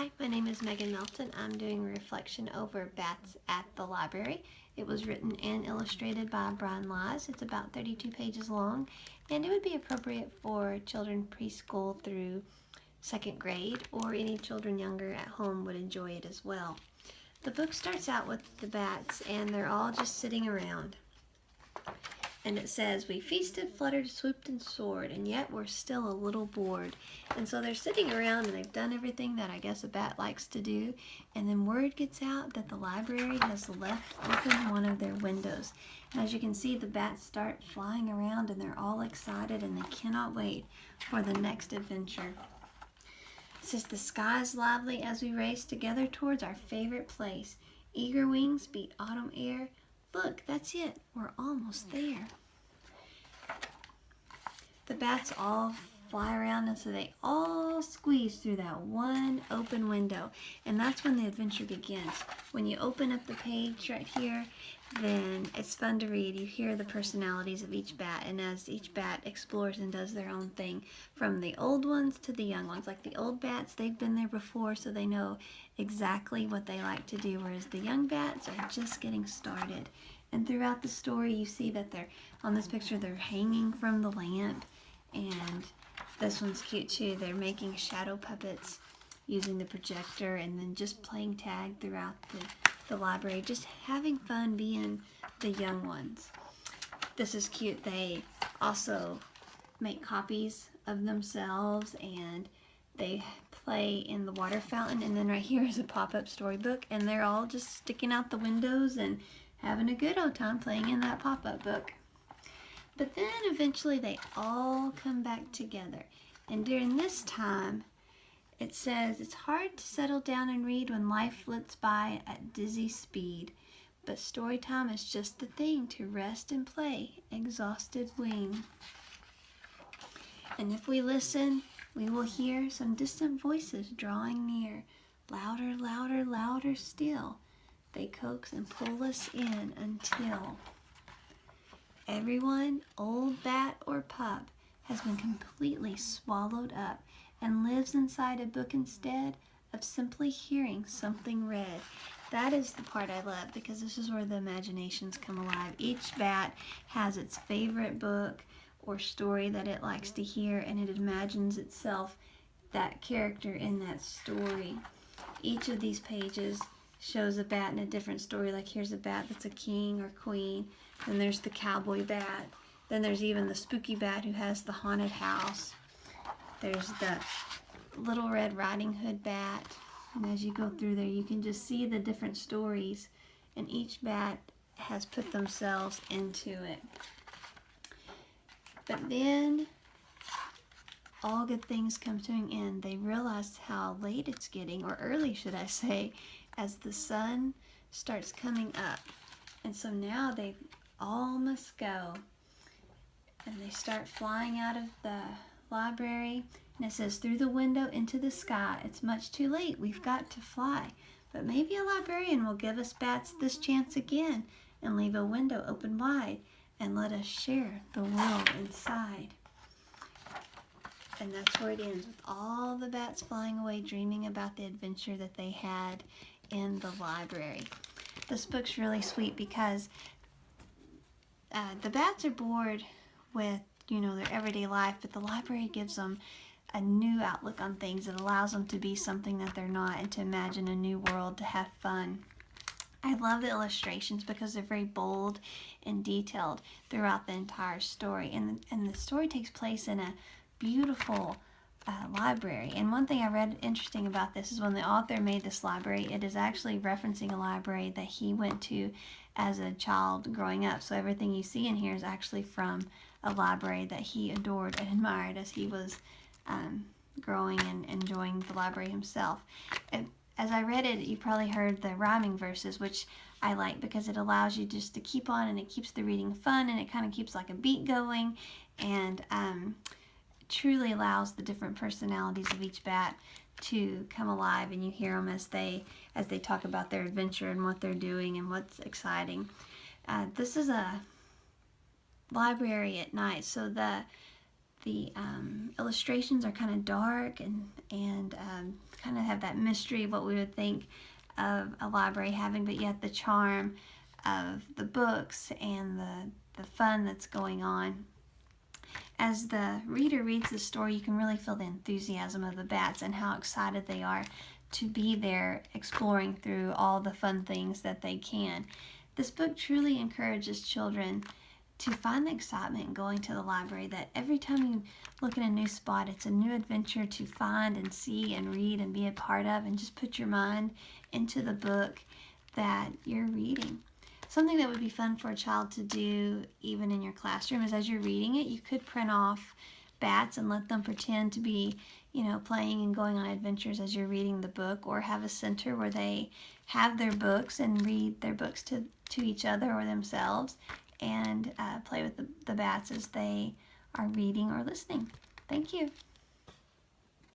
Hi, my name is Megan Melton. I'm doing a reflection over Bats at the Library. It was written and illustrated by Brian Lies. It's about 32 pages long, and it would be appropriate for children preschool through second grade, or any children younger at home would enjoy it as well. The book starts out with the bats, and they're all just sitting around. And it says, "We feasted, fluttered, swooped, and soared, and yet we're still a little bored." And so they're sitting around and they've done everything that I guess a bat likes to do. And then word gets out that the library has left open one of their windows. And as you can see, the bats start flying around and they're all excited and they cannot wait for the next adventure. It says, "The sky is lively as we race together towards our favorite place. Eager wings beat autumn air. Look, that's it. We're almost there." The bats all fly around, and so they all squeeze through that one open window. And that's when the adventure begins. When you open up the page right here, then it's fun to read. You hear the personalities of each bat, and as each bat explores and does their own thing, from the old ones to the young ones. Like the old bats, they've been there before, so they know exactly what they like to do, whereas the young bats are just getting started. And throughout the story, you see that they're, on this picture, they're hanging from the lamp. And this one's cute too. They're making shadow puppets using the projector, and then just playing tag throughout the library, just having fun being the young ones. This is cute. They also make copies of themselves, and they play in the water fountain. And then right here is a pop-up storybook, and they're all just sticking out the windows and having a good old time playing in that pop-up book. But then eventually they all come back together. And during this time, it says, "It's hard to settle down and read when life flits by at dizzy speed. But story time is just the thing to rest and play, exhausted wing." And if we listen, we will hear some distant voices drawing near. Louder, louder, louder still. They coax and pull us in until everyone, old bat or pup, has been completely swallowed up and lives inside a book instead of simply hearing something read. That is the part I love, because this is where the imaginations come alive. Each bat has its favorite book or story that it likes to hear, and it imagines itself that character in that story. Each of these pages shows a bat in a different story. Like here's a bat that's a king or queen. Then there's the cowboy bat. Then there's even the spooky bat who has the haunted house. There's the Little Red Riding Hood bat. And as you go through there, you can just see the different stories, and each bat has put themselves into it. But then all good things come to an end. They realize how late it's getting, or early should I say, as the sun starts coming up. And so now they all must go. And they start flying out of the library. And it says, "Through the window into the sky. It's much too late. We've got to fly. But maybe a librarian will give us bats this chance again and leave a window open wide and let us share the world inside." And that's where it ends, with all the bats flying away, dreaming about the adventure that they had in the library. This book's really sweet because the bats are bored with, their everyday life, but the library gives them a new outlook on things. It allows them to be something that they're not, and to imagine a new world, to have fun. I love the illustrations because they're very bold and detailed throughout the entire story. And the story takes place in a beautiful library. And one thing I read interesting about this is when the author made this library, it is actually referencing a library that he went to as a child growing up. So everything you see in here is actually from a library that he adored and admired as he was growing and enjoying the library himself. As I read it, you probably heard the rhyming verses, which I like because it allows you just to keep on, and it keeps the reading fun, and it kind of keeps like a beat going, and truly allows the different personalities of each bat to come alive, and you hear them as they talk about their adventure and what they're doing and what's exciting. This is a library at night, so the The illustrations are kind of dark and kind of have that mystery of what we would think of a library having, but yet the charm of the books and the fun that's going on. As the reader reads the story, you can really feel the enthusiasm of the bats and how excited they are to be there exploring through all the fun things that they can. This book truly encourages children to find the excitement in going to the library, that every time you look at a new spot, it's a new adventure to find and see and read and be a part of, and just put your mind into the book that you're reading. Something that would be fun for a child to do even in your classroom is, as you're reading it, you could print off bats and let them pretend to be, playing and going on adventures as you're reading the book, or have a center where they have their books and read their books to each other or themselves, and play with the bats as they are reading or listening. Thank you.